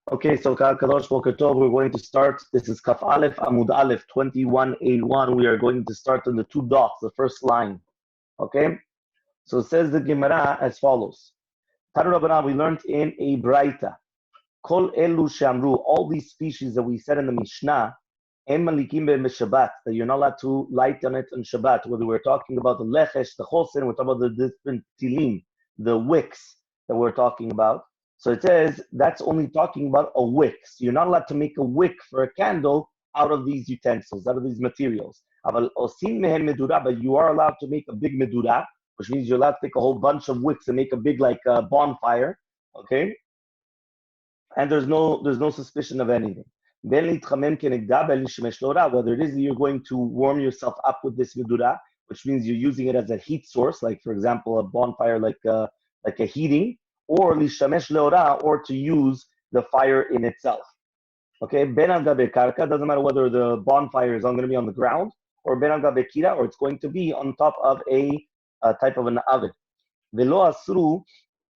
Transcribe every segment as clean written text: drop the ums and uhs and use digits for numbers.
Okay, so Kal Kadosh Boker Tov, we're going to start. This is Kaf Aleph Amud Aleph 2181. We are going to start on the two dots, the first line. Okay, so it says the Gemara as follows. Tanu Rabbanan, we learned in a Braita. Kol Elu Shamru, all these species that we said in the Mishnah, Em Malikim Shabbat, that you're not allowed to light on it on Shabbat. Whether we're talking about the Lechesh, the Chosin, we're talking about the different Tilim, the wicks that we're talking about. So it says that's only talking about a wick. So you're not allowed to make a wick for a candle out of these utensils, out of these materials. But you are allowed to make a big medura, which means you're allowed to take a whole bunch of wicks and make a big bonfire. Okay? And there's no suspicion of anything. Whether it is that you're going to warm yourself up with this medura, which means you're using it as a heat source, like for example a bonfire, like a heating, or lishamesh leora, or to use the fire in itself. Okay, ben al gabe karka, doesn't matter whether the bonfire is going to be on the ground, or ben al gabe kira, or it's going to be on top of a type of an oven. Velo asru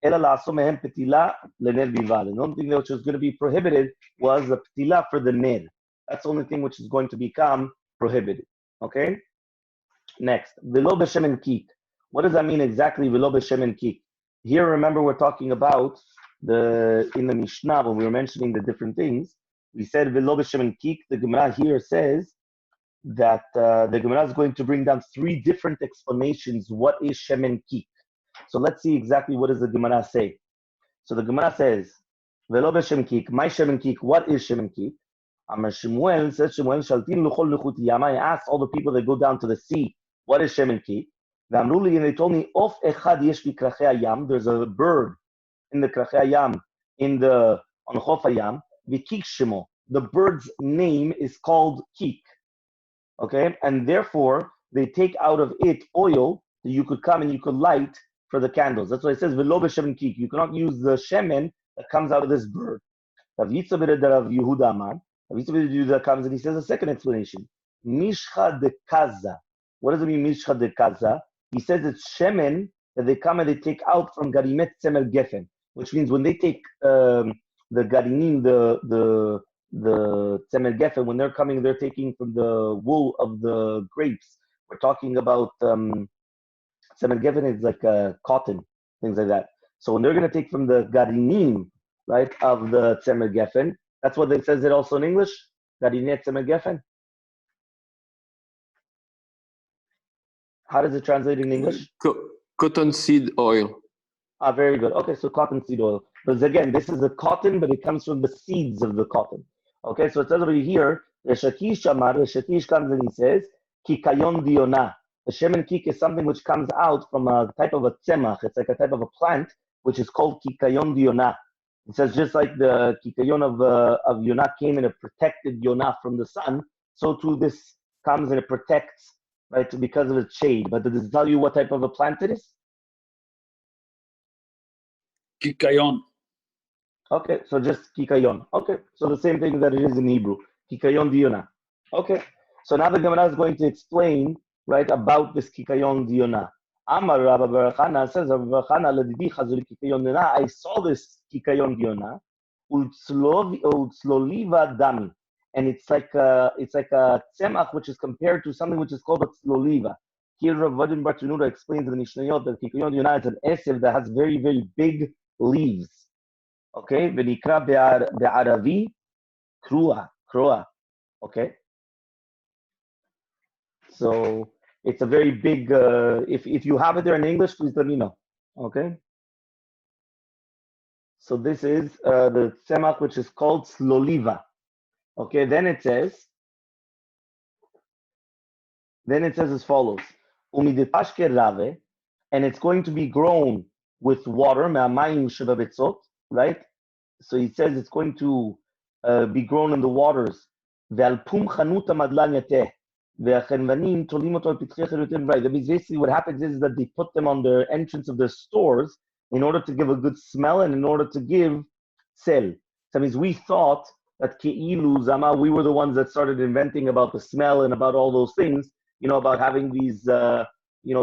ela la'aso mehem petila lener bivad. The only thing which was going to be prohibited was the petila for the ner. That's the only thing which is going to become prohibited. Okay. Next, velo b'shemen kik. What does that mean exactly? Velo b'shemen kik. Here, remember, we're talking about in the Mishnah, when we were mentioning the different things, we said Velo b'shemen kik. The Gemara here says that the Gemara is going to bring down three different explanations. What is shemen kik? So let's see exactly what does the Gemara say. So the Gemara says Velo b'shemen kik. My shemen kik. What is shemen kik? Amar Shemuel says Shemuel shaltin luchol nechuti yama. I asked all the people that go down to the sea, what is shemen kik? And they told me, Of echad yesh bi krachei hayam. There's a bird in the krachei hayam, on chof hayam. V'kik shemo. The bird's name is called kik. Okay, and therefore they take out of it oil that you could come and you could light for the candles. That's why it says v'lo b'shemen kik. You cannot use the shemen that comes out of this bird. Rav Yitzchak ben Yehuda Amar. Rav Yitzchak ben Yehuda comes and he says a second explanation. Mishcha de kaza. What does it mean, mishcha de kaza? He says it's shemen that they come and they take out from garimet tzemer gefen, which means when they take the garinim, the tzemer gefen, when they're coming, they're taking from the wool of the grapes. We're talking about tzemer gefen is like cotton, things like that. So when they're going to take from the garinim, right, of the tzemer gefen, that's what it says it also in English, garinet tzemer gefen. How does it translate in English? Cotton seed oil. Ah, very good. Okay, so cotton seed oil. But again, this is the cotton, but it comes from the seeds of the cotton. Okay, so it says over here, the Shakish comes and he says, Kikayon diona. The shemen kik is something which comes out from a type of a tzemach. It's like a type of a plant, which is called Kikayon diona. It says just like the Kikayon of Yonah came and it protected Yonah from the sun, so too this comes and it protects, right, because of its shade. But does it tell you what type of a plant it is? Kikayon. Okay, so just kikayon. Okay, so the same thing that it is in Hebrew. Kikayon diona. Okay, so now the Gemara is going to explain, right, about this kikayon diona. Amar Rabba Barachana says, Rabba Barachana ledidi chazul kikayon diona. I saw this kikayon diona, utzloliva dami. And it's like a tzemach which is compared to something which is called a tzloliva. Here Rav Vadim Bartanura explains in the Mishnayot that kikayon diona is an esev that has very, very big leaves. Okay, v'nikra be'aravi krua. Okay, so it's a very big. If you have it there in English, please let me know. Okay, so this is the tzemach which is called sloliva. Okay, then it says as follows: umidipashke rave, and it's going to be grown with water, me'amayim shebabetzot, right? So he says it's going to be grown in the waters. Ve'alpum chanuta madlan yateh, ve'achenvanim tolim oto al pitchei cherutim. Right. That means basically what happens is that they put them on the entrance of their stores in order to give a good smell and in order to give sel. So that means we thought that Ke'ilu Zama, we were the ones that started inventing about the smell and about all those things, about having these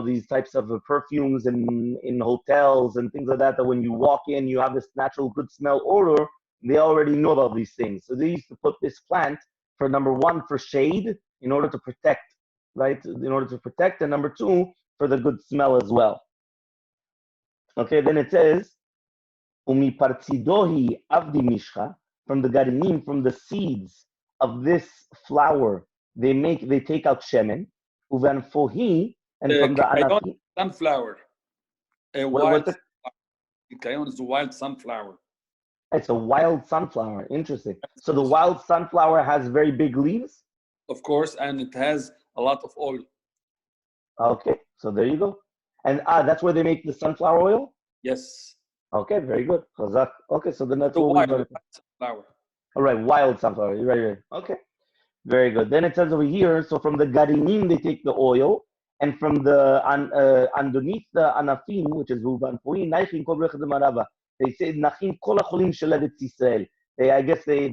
these types of perfumes in hotels and things like that, that when you walk in, you have this natural good smell odor. they already know about these things. So they used to put this plant for number one, for shade, in order to protect, right? In order to protect, and number two, for the good smell as well. Okay, then it says, Umi parzidohi avdi mishcha, from the garinim, from the seeds of this flower, they take out shemen, uvan fohi, and from the Kikayon, sunflower. what's it? Kikayon is a wild sunflower. It's a wild sunflower. Interesting. So the wild sunflower has very big leaves? Of course, and it has a lot of oil. Okay, so there you go. And that's where they make the sunflower oil? Yes. Okay, very good. Chazak. Okay, so then that's The what wild we're sunflower. All right, wild sunflower. Right. Okay, very good. Then it says over here, so from the garinim, they take the oil, and from the underneath the anafim, which is Ruvan Pui, Naichin Kol Brechet Marava. They say Nachim Kol Acholim Shel Eretz Yisrael. I guess they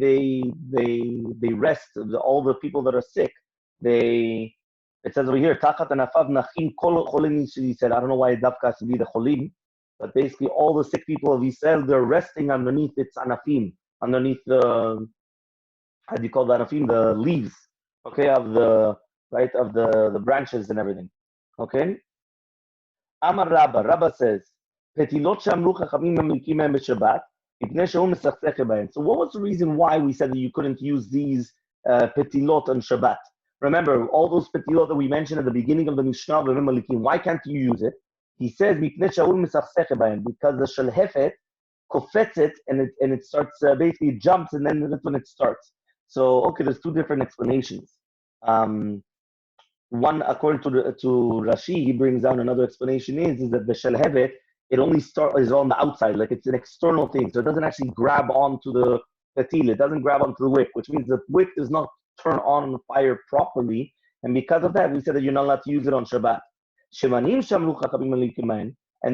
rest all the people that are sick. It says over here, Tachat Anafav Nachim Kol Cholim Shel Yisrael. I don't know why Dafka has to be the Cholim, but basically all the sick people of Israel, they're resting underneath its anafim, underneath the, how do you call that anafim? The leaves, okay, of the branches and everything, okay? Amar Rabba says, Petilot shamru chachamim memlikim mehem b'Shabbat, mipnei shehu mesachsech b'hem. So what was the reason why we said that you couldn't use these petilot on Shabbat? Remember, all those petilot that we mentioned at the beginning of the Mishnah, why can't you use it? He says, because the shalhefet kofets it and it starts, basically it jumps, and then that's when it starts. So, okay, there's two different explanations. One, according to Rashi, he brings down another explanation is that the shalhefet, it only is on the outside, like it's an external thing. So it doesn't actually grab onto the petil, it doesn't grab onto the wick, which means the wick does not turn on fire properly. And because of that, we said that you're not allowed to use it on Shabbat. And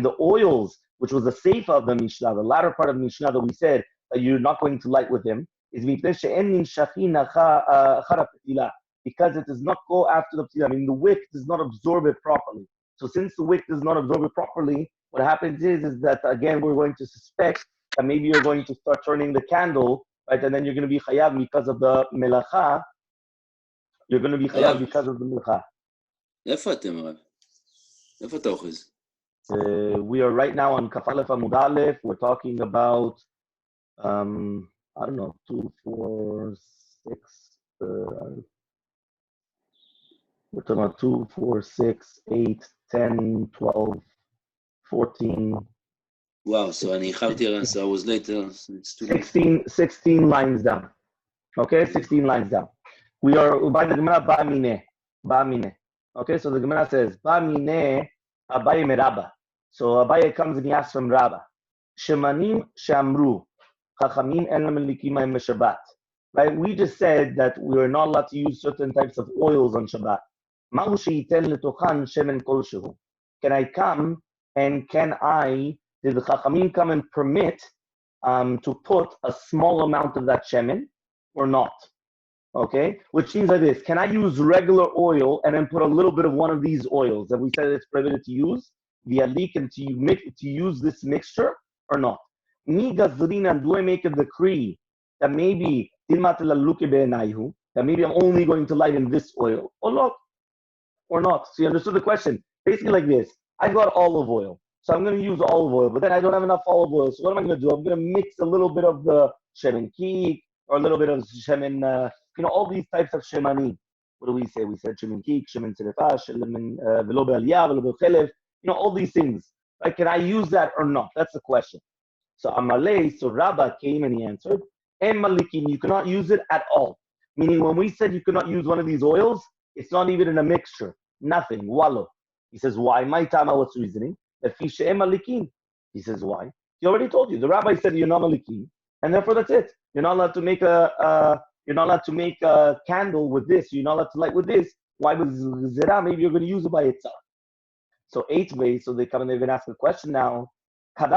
the oils, which was the seifa of the Mishnah, the latter part of the Mishnah that we said that you're not going to light with him, is because it does not go after the petila. I mean, the wick does not absorb it properly. So since the wick does not absorb it properly, what happens is that, again, we're going to suspect that maybe you're going to start turning the candle, right? And then you're going to be chayav because of the melacha. You're going to be chayav because of the melacha. We are right now on Kaf Aleph Amud Aleph. We're talking about, I don't know, 2, 4, 6. We're talking about 2, 4, 6, 8, 10, 12, 14. Wow, so I was late. It's too late. 16 lines down. Okay, 16 lines down. We are by the Gemara Ba'amine. Okay, so the Gemara says Ba'amine Abaye meraba. So Abaye comes and he asks from Rabba. Shemanim shamru chachamim en lamelikim mehem b'Shabbat. Right? We just said that we are not allowed to use certain types of oils on Shabbat. Ma'u she'iten letochan shemen kolshehu. Can I come and did the chachamim come and permit to put a small amount of that shemen or not? Okay, which seems like this. Can I use regular oil and then put a little bit of one of these oils that we said it's prohibited to use? The alik, and to use this mixture or not? Mi gazrina, do I make a decree that maybe that maybe I'm only going to light in this oil or not? So you understood the question. Basically like this. I got olive oil, so I'm going to use olive oil, but then I don't have enough olive oil. So what am I going to do? I'm going to mix a little bit of the shemen kik or a little bit of shemen, all these types of shemani. What do we say? We said shemen kik, shemen serefa, shemen velo be'aliyah, velo be'chelev. All these things. Like, can I use that or not? That's the question. So Amalei, so Rabbah came and he answered, and Malikim, you cannot use it at all. Meaning when we said you cannot use one of these oils, it's not even in a mixture. Nothing. Wallo. He says, why? My tama, what's the reasoning? Malikim. He says, why? He already told you. The rabbi said you're not Malikim, and therefore that's it. You're not allowed to make a candle with this. You're not allowed to light with this. Why was Zera? Maybe you're going to use it by itself. So 8 ways, so they come and they're going to ask a question now. What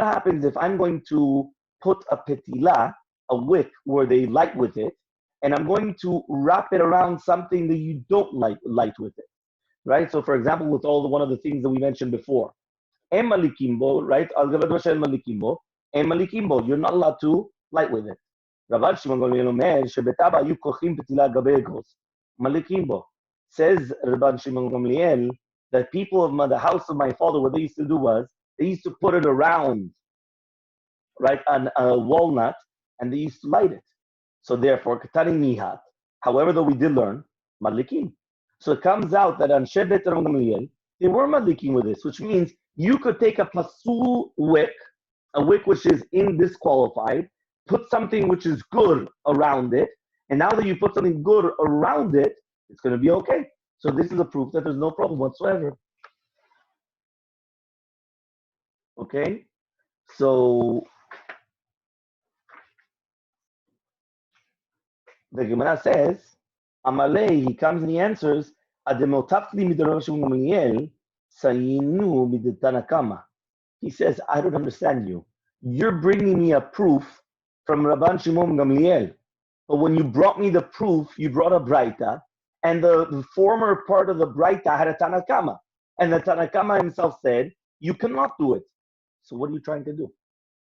happens if I'm going to put a petila, a wick, where they light with it, and I'm going to wrap it around something that you don't light with it, right? So for example, with one of the things that we mentioned before, Em malikimbo, right? Al gavad Hashem malikimbo. Em malikimbo. You're not allowed to light with it. Rabban Shimon Gamliel omer shebetaba ayu kochim betila gabe egos. Malikimbo. Says Rabban Shimon Gamliel that people of the house of my father, what they used to do was they used to put it around, right, on a walnut, and they used to light it. So therefore, katani nihat. However, though we did learn madlikim. So it comes out that on Shevet Rabban Gamliel they were madlikim with this, which means you could take a pasul wick, a wick which is indisqualified, put something which is good around it, and now that you put something good around it, it's going to be okay. So this is a proof that there's no problem whatsoever. Okay? So the Gemara says, Amalei, he comes and he answers, Ademotafli midarav Shimon Gamliel, sayinu midatanakama. He says, I don't understand you. You're bringing me a proof from Rabban Shimon Gamliel. But when you brought me the proof, you brought a Braita, and the former part of the Braita had a Tanakama. And the Tanakama himself said, you cannot do it. So what are you trying to do?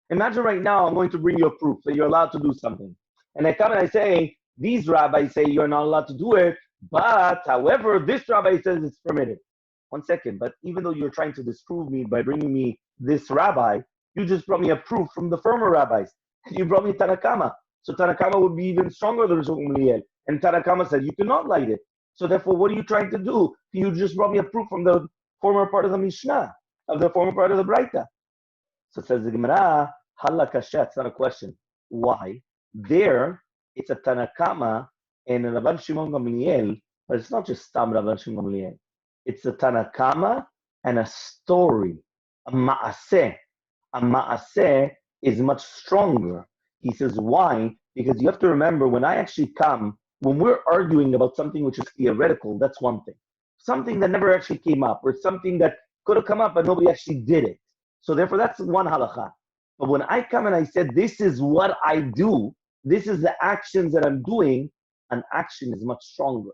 Imagine right now I'm going to bring you a proof that you're allowed to do something. And I come and I say, these rabbis say you're not allowed to do it, but however, this rabbi says it's permitted. 1 second, but even though you're trying to disprove me by bringing me this rabbi, you just brought me a proof from the former rabbis. You brought me Tanakama. So Tanakama would be even stronger than Rishon Gamliel. And Tanakama said, you cannot light it. So therefore, what are you trying to do? You just brought me a proof from the former part of the Mishnah, of the former part of the Braita. So it says the Gemara, Halla Kasha, it's not a question. Why? There, it's a Tanakama and a Rabban Shimon Gamliel, but it's not just Stam Rabban Shimon Gamliel. It's a Tanakama and a story, a Ma'aseh. A Ma'aseh is much stronger. He says, why? Because you have to remember, when I actually come, when we're arguing about something which is theoretical, that's one thing. Something that never actually came up, or something that could have come up, but nobody actually did it. So therefore, that's one halakha. But when I come and I said, this is what I do, this is the actions that I'm doing, an action is much stronger.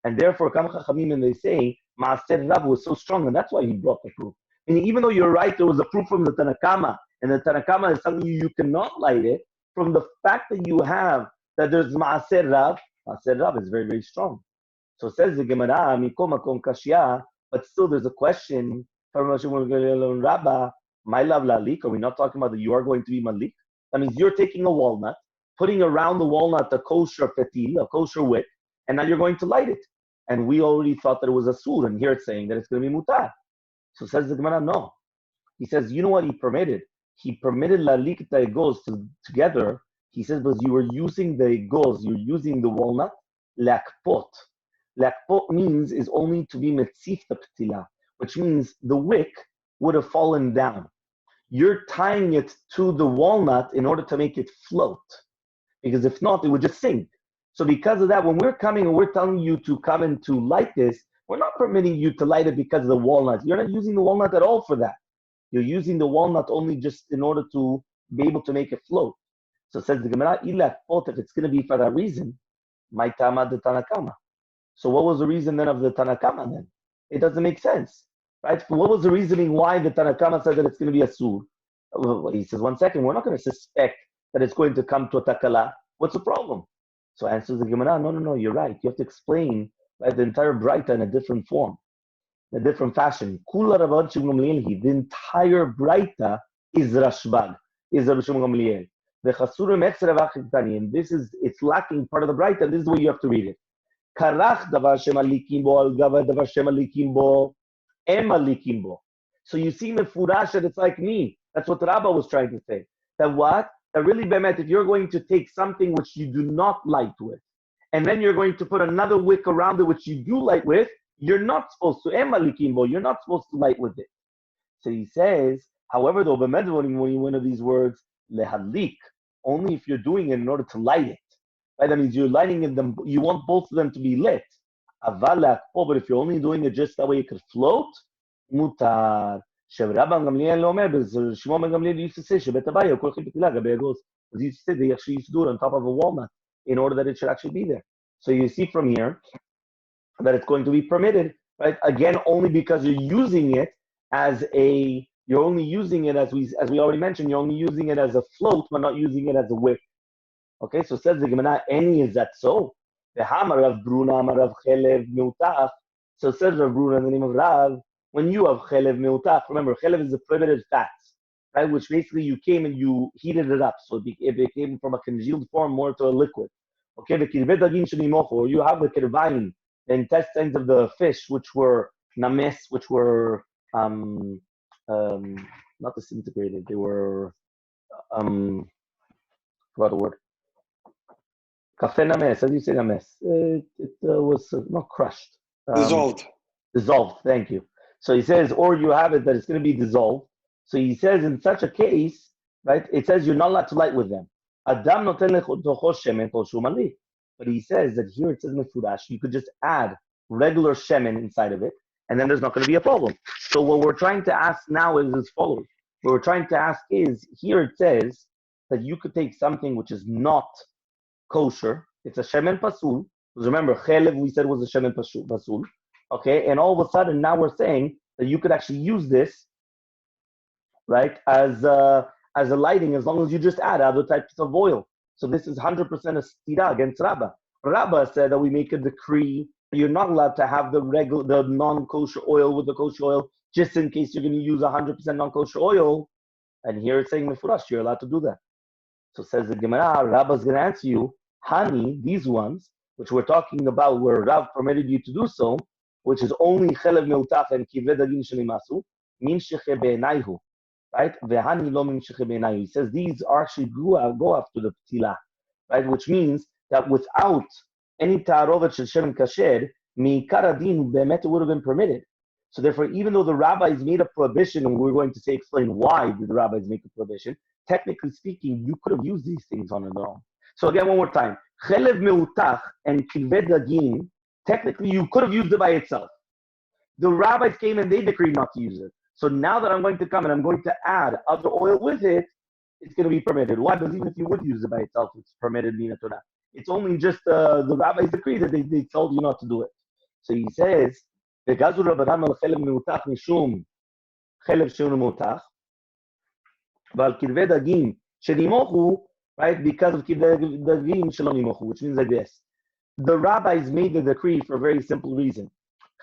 And therefore, Kam Chachamim, and they say, Ma'aseh Rav was so strong, and that's why he brought the proof. And even though you're right, there was a proof from the Tanakama, and the Tanakama is telling you cannot light it, from the fact that you have that there's Ma'aseh Rav is very, very strong. So it says the Gemara, Mikom Makom Kashya, but still there's a question from Rabba, my love lalik, are we not talking about that you are going to be malik? That means you're taking a walnut, putting around the walnut a kosher petil, a kosher wick, and now you're going to light it. And we already thought that it was a sur, and here it's saying that it's going to be mutar. So says the Gemara, no. He says, you know what he permitted? He permitted lalik the egos together. He says, because you were using the egos, you're using the walnut, lakpot. Lakpot means is only to be metzif the petila, which means the wick would have fallen down. You're tying it to the walnut in order to make it float, because if not, it would just sink. So because of that, when we're coming and we're telling you to come and to light this, we're not permitting you to light it because of the walnut. You're not using the walnut at all for that. You're using the walnut only just in order to be able to make it float. So it says the Gemara, if it's going to be for that reason, my tama de Tanakama. So what was the reason then of the Tanakama then? It doesn't make sense, right? What was the reasoning why the Tanakama said that it's going to be a sur? Well, he says, 1 second, we're not going to suspect that it's going to come to a takala. What's the problem? So answers the Gemara, no, you're right. You have to explain, right, the entire Braita in a different form, in a different fashion. Kula Rabban Shimon Gamliel, the entire Braita is Rashbag, is Rabban Shimon Gamliel. The Chasurim Etzrev Achitani, and this is, it's lacking part of the Braita, and this is the way you have to read it. Karach davar shemalikim bo al gava davar shemalikim bo emalikim bo. So you see mefurash that it's like me. That's what Rabbah was trying to say. That what? That really, Bemet, if you're going to take something which you do not light with, and then you're going to put another wick around it which you do light with, you're not supposed to emalikim bo. You're not supposed to light with it. So he says, however, though, Bemet, when you one of these words, lehalik, only if you're doing it in order to light it. Right? That means you're lighting in them, you want both of them to be lit. Avalak, but if you're only doing it just that way it could float, mutar. Rabban Gamliel Omer, because Shimon ben Gamliel used to say, he used to say they actually used to do it on top of a walnut in order that it should actually be there. So you see from here that it's going to be permitted, right? Again, only because you're using it as a you're only using it as we already mentioned, you're only using it as a float, but not using it as a wick. Okay, so says the Gemara, any is that so? The Hamar of Bruna, Amar of Chelev Meutach. So says Rav Bruna in the name of Rav, when you have Chelev Meutach, remember, Chelev is a primitive fat, right? Which basically you came and you heated it up, so it became from a congealed form more to a liquid. Okay, the Kirved Dagin Shenimocho, or you have the Kirvain, the intestines of the fish, which were names, which were not disintegrated, they were what the word? Cafe names, how do you say names? It was not crushed. Dissolved, thank you. So he says, or you have it that it's going to be dissolved. So he says, in such a case, right, it says you're not allowed to light with them. Adam noten lechotocho shemen kol shumali. But he says that here it says mefurash, you could just add regular shemen inside of it, and then there's not going to be a problem. So what we're trying to ask now is as follows. What we're trying to ask is, here it says that you could take something which is not kosher, it's a shemen pasul, because remember, chelev we said was a shemen pasul, okay, and all of a sudden now we're saying that you could actually use this, right, as a lighting, as long as you just add other types of oil. So this is 100% a stira against Rabbah. Rabbah said that we make a decree that you're not allowed to have the non-kosher oil with the kosher oil, just in case you're going to use 100% non-kosher oil. And here it's saying mefurash, you're allowed to do that. So says the Gemara, Rabbah's going to answer you, Hani, these ones, which we're talking about where Rav permitted you to do so, which is only chelev meutach and kived dagin shenimasu, min sheche be'enayhu, right? Vehani lo min sheche be'enayhu. He says these are actually go after the ptila, right? Which means that without any ta'arovet shel shem kasher, mi'ikar adin be'emet it would have been permitted. So therefore, even though the rabbis made a prohibition, and we're going to explain why did the rabbis make a prohibition, technically speaking, you could have used these things on their own. So again, one more time. Chelev meutach and kived dagin, technically you could have used it by itself. The rabbis came and they decreed not to use it. So now that I'm going to come and I'm going to add other oil with it, it's going to be permitted. Why? Because even if you would use it by itself, it's permitted mina Torah. It's only just the rabbis decree that they told you not to do it. So he says, "V'gazu rabbanan al chelev meutach mishum chelev she'unu meutach, v'al kirvei dagim shenimochu." Right, because of kirvei dagim shelo nimochu, which means like this. The rabbis made the decree for a very simple reason.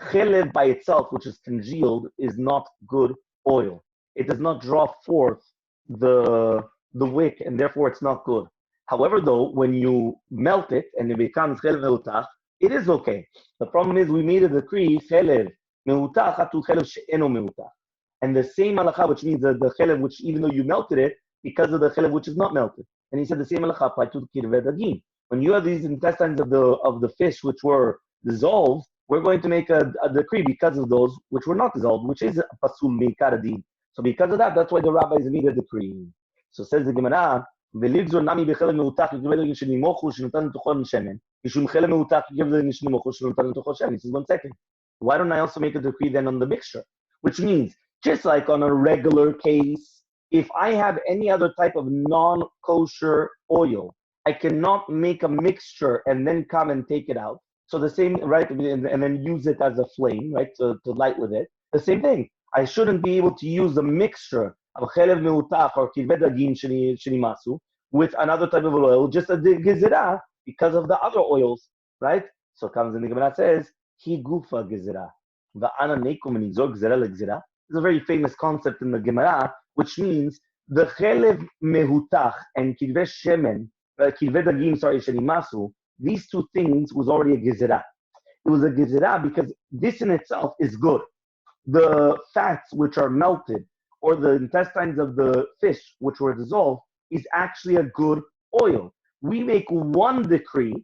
Chelev by itself, which is congealed, is not good oil. It does not draw forth the wick, and therefore it's not good. However, though, when you melt it and it becomes chelev meutach, it is okay. The problem is we made a decree, chelev meutach atu chelev she'eno meutach. And the same halacha, which means the chelev, which even though you melted it, because of the chelev which is not melted. And he said the same halacha applied to the kirvei dagim. When you have these intestines of the fish which were dissolved, we're going to make a decree because of those which were not dissolved, which is pasul meikar adin. So because of that, that's why the rabbis made a decree. So says the Gemara, "Veligzor nami bechelev meutach kirvei dagim shenimochu shenotan l'tochon shemen, mishum chelev meutach kirvei dagim shenimochu shenotan l'tochon shemen." He says, 1 second. Why don't I also make a decree then on the mixture? Which means, just like on a regular case, if I have any other type of non-kosher oil, I cannot make a mixture and then come and take it out. So the same, right, and then use it as a flame, right, to light with it. The same thing. I shouldn't be able to use a mixture of chelev meutach or kirvei dagim shenimasu with another type of oil, just a gezerah, because of the other oils, right? So it comes in the Gemara says, Hi gufa gezerah. Va'ana nekum nizor gezerah legzerah. It's a very famous concept in the Gemara, which means the chelev meutach and kirvei shemen, kirvei dagim, shenimasu, these two things was already a gezerah. It was a gezerah because this in itself is good. The fats which are melted, or the intestines of the fish which were dissolved, is actually a good oil. We make one decree,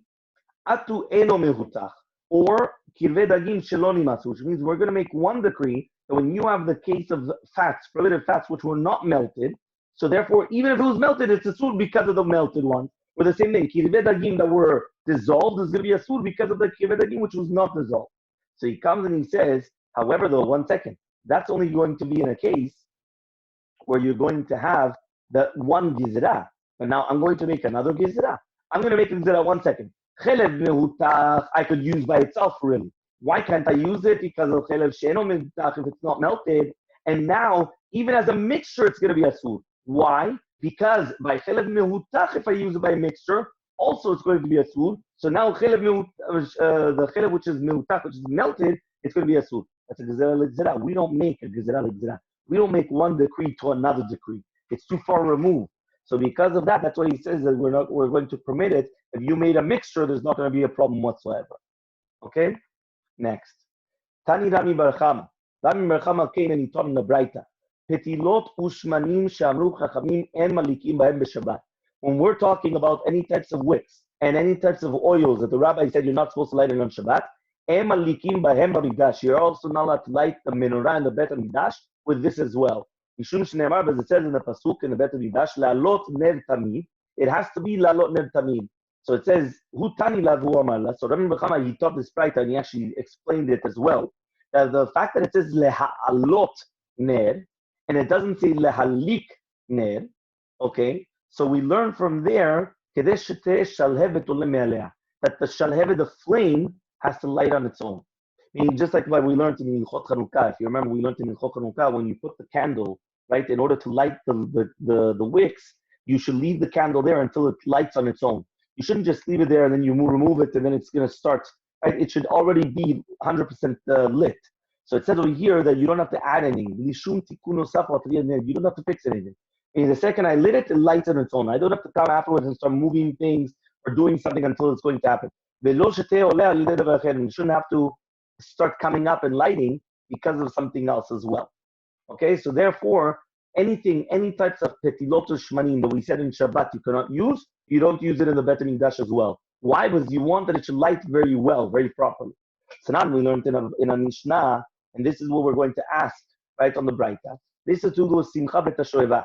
atu eno mehutach, or kirvei dagim shelo nimasu, which means we're going to make one decree that when you have the case of fats, primitive fats which were not melted, so therefore even if it was melted, it's a sur because of the melted ones. Or the same thing, kirvei dagim that were dissolved is going to be a sur because of the kirvei dagim which was not dissolved. So he comes and he says, however, though, 1 second, that's only going to be in a case where you're going to have the one gezerah. But now I'm going to make another gezerah. I'm going to make a gezerah, 1 second. Chelev meutach, I could use by itself, really. Why can't I use it? Because of chelev she'eno meutach, if it's not melted. And now Even as a mixture, it's going to be asur. Why? Because by chelev mehutach, if I use it by mixture, also it's going to be asur. So now the chelev which is mehutach, which is melted, it's going to be asur. That's a gezerah l'gzerah. We don't make a gezerah l'gzerah. We don't make one decree to another decree. It's too far removed. So because of that, that's why he says that we're going to permit it. If you made a mixture, there's not going to be a problem whatsoever. Okay? Next. Tani Rami Bar Chama. Rami Bar Chama came and he taught in the Braita. Petilot ushmanim she'amru chachamim en malikim b'hem b'Shabbat. When we're talking about any types of wicks and any types of oils that the rabbi said you're not supposed to light it on Shabbat, en malikim b'hem b'mikdash. You're also not allowed to light the menorah in the Bet HaMikdash with this as well. Mishum shneimar, as it says in the pasuk in the Bet HaMikdash, la'alot ner tamid. It has to be la'alot ner tamid. So it says, Hu tani lavu amarla. So Rabbi Bechama, he taught this Braita and he actually explained it as well. That the fact that it says leha'alot ner, and it doesn't say lehalik ner, okay? So we learn from there that the shalhevet, the flame, has to light on its own. Meaning just like what we learned in Ilchot Chanukah. If you remember, we learned in Ilchot Chanukah, when you put the candle, right, in order to light the wicks, you should leave the candle there until it lights on its own. You shouldn't just leave it there and then you remove it and then it's going to start, right? It should already be 100% lit. So it says over here that you don't have to add anything. You don't have to fix anything. And the second I lit it, it lights on its own. I don't have to come afterwards and start moving things or doing something until it's going to happen. You shouldn't have to start coming up and lighting because of something else as well. Okay, so therefore, any types of petilot shmanim that we said in Shabbat you cannot use, you don't use it in the Bet HaMikdash as well. Why? Because you want that it should light very well, very properly. So now we learned in a Mishnah, and this is what we're going to ask, right, on the Braita. This is to do with Simcha Bet HaShoeva.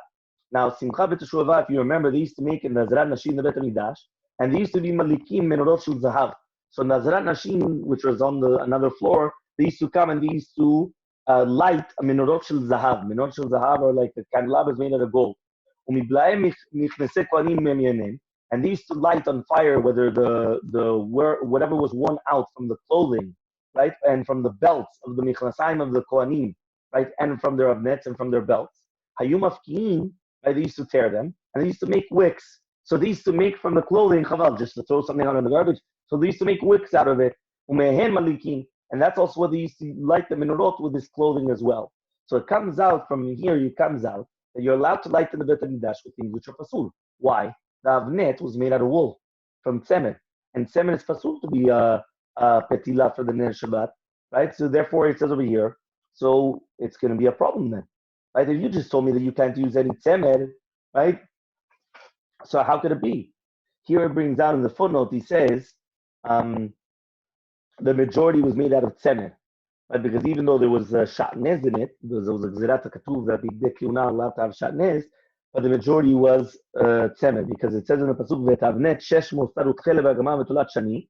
Now, Simcha Bet HaShoeva, if you remember, they used to make in Nazrat Nashim in the Bet HaMikdash, and they used to be Malikim Menorot Shel Zahav. So Nazrat Nashim, which was on another floor, they used to come and they used to light a Menorot Shel Zahav. Menorot Shel Zahav are like the candelabras made out of gold. And they used to light on fire whether whatever was worn out from the clothing, right, and from the belts of the Michnasayim of the Kohanim, right, and from their avnets and from their belts. Hayum Afkiin, right, they used to tear them, and they used to make wicks. So they used to make from the clothing, chaval, just to throw something out in the garbage. So they used to make wicks out of it. And that's also what they used to light the menorot with this clothing as well. So it comes out from here, that you're allowed to light in the Bet HaMikdash with things which are pasul. Why? The avnet was made out of wool from tzemen. And tzemen is pasul to be a petila for the Ner Shabbat, right? So therefore it says over here, so it's going to be a problem then. Right? If you just told me that you can't use any tzemen, right? So how could it be? Here it brings out in the footnote, he says, the majority was made out of tzemen, right? Because even though there was a shatnez in it, because there was a gzerat katuv that bigdei kiuna allowed to have shatnez, but the majority was tzemen, because it says in the pasuk ve'tavnet shesh mosar utchele v'agama v'tulat shani.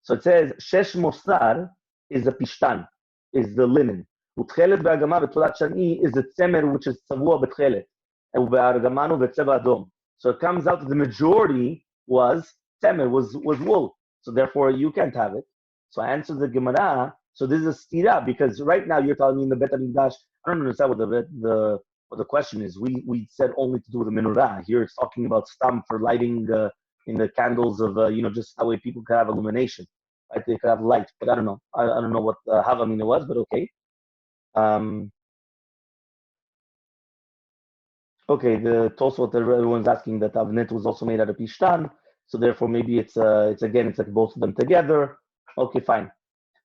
So it says shesh mosar is the pishtan, is the linen. Utchelet v'agama v'tulat shani is the tzemen which is tzavua betchelet, and v'argamanu v'tzeva adom. So it comes out that the majority was tzemen, was wool. So therefore you can't have it. So I answered the Gemara. So this is a stira, because right now you're telling me in the Bet HaMikdash. I don't understand what the question is. We said only to do with the menorah. Here it's talking about stam for lighting in the candles of just that way people can have illumination, right? They could have light. But I don't know. I don't know what Havamina was, but okay. Okay, the Tosfot that everyone's asking that Avnet was also made out of Pishtan, so therefore maybe it's like both of them together. Okay, fine.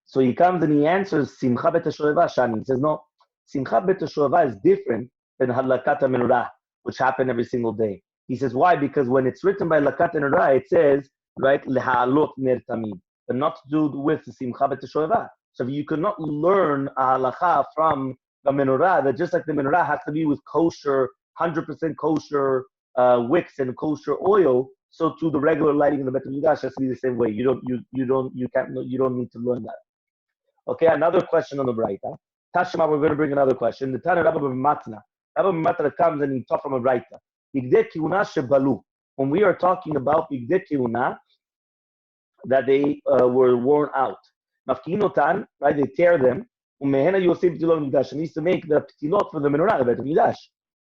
So he comes and he answers Simcha Bet HaShoeva Shani. He says no, Simcha Bet HaShoeva is different than Hadlakat HaMenorah, which happen every single day. He says why? Because when it's written by Lakat HaMenorah, it says right Leha'alot Ner Tamid, but not to do with Simcha Bet HaShoeva. So you cannot learn a halacha from the menorah that just like the menorah has to be with kosher, 100% kosher wicks and kosher oil, so to the regular lighting in the Bet HaMikdash has to be the same way. You don't need to learn that. Okay, another question on the Braita. Tashma, we're going to bring another question. The Tana Rabba B'Matna. Rabba B'Matna comes and he talks from a Braita. Bigdei Kiuna shebalu. When we are talking about Bigdei Kiuna, that they were worn out. Mafkiinotan, right? They tear them. Umehena Yosef Ptilot Mikdash. It needs to make the ptilot for the menorah, the Bet Mikdash.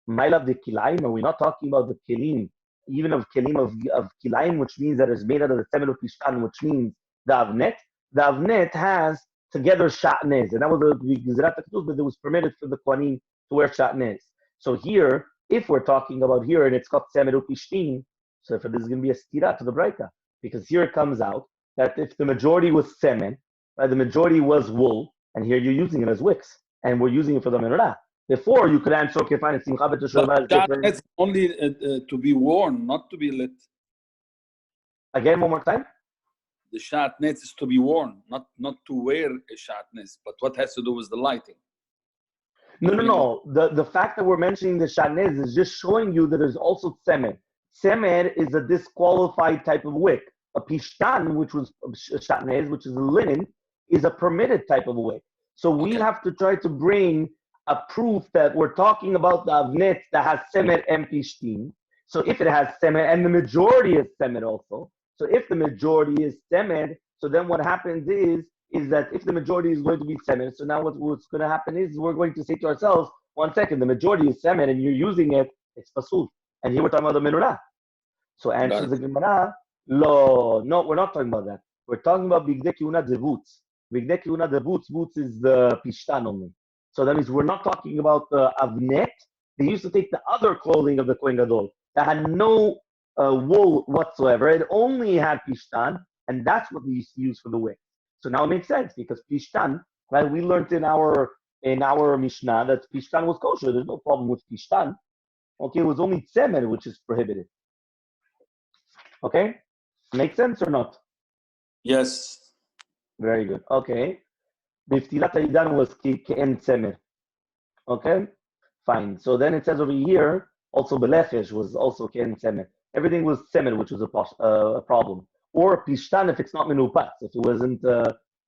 Ma'ila the kilaim. Are we not talking about the kelim, even of kelim of kilaim, which means that it's made out of the semen of pishtan, which means the avnet. The avnet has together shatnez, and that was the Gzerat HaKetuv that it was permitted for the Kohanim to wear shatnez. So here, if we're talking about here, and it's called semen of pishtin, so if this is going to be a stira to the breika, because here it comes out that if the majority was semen, the majority was wool, and here you're using it as wicks, and we're using it for the menorah. Before you could answer, okay, fine, it's simcha b'teshuvah. It's only to be worn, not to be lit. Again, one more time. The shatnez is to be worn, not to wear a shatnez. But what has to do with the lighting? No. The fact that we're mentioning the shatnez is just showing you that there's also semen. Semen is a disqualified type of wick. A pishtan, which was shatnez, which is a linen, is a permitted type of wick. So we have to try to bring a proof that we're talking about the avnet that has semen and pishtin. So if it has semen, and the majority is semen also, so if the majority is semen, so then what happens is that if the majority is going to be semen, so now what's going to happen is we're going to say to ourselves, 1 second, the majority is semen and you're using it, it's pasul. And here we're talking about the menorah. So answers the Gemara, no, we're not talking about that. We're talking about bigdei kiuna devutz. Bigdei kiuna devutz, boots is the pishtan only. So that means we're not talking about the avnet. They used to take the other clothing of the Kohen Gadol that had no wool whatsoever. It only had pishtan, and that's what we used to use for the wick. So now it makes sense because pishtan, right? We learned in our Mishnah that pishtan was kosher. There's no problem with pishtan. Okay, it was only tzemer which is prohibited. Okay, makes sense or not? Yes. Very good. Okay. Biftilat Haidan was ke'en tzemer. Okay, fine. So then it says over here, also Belechesh was also ke'en tzemer. Everything was tzemer, which was a problem. Or pishtan if it's not menupat, if it wasn't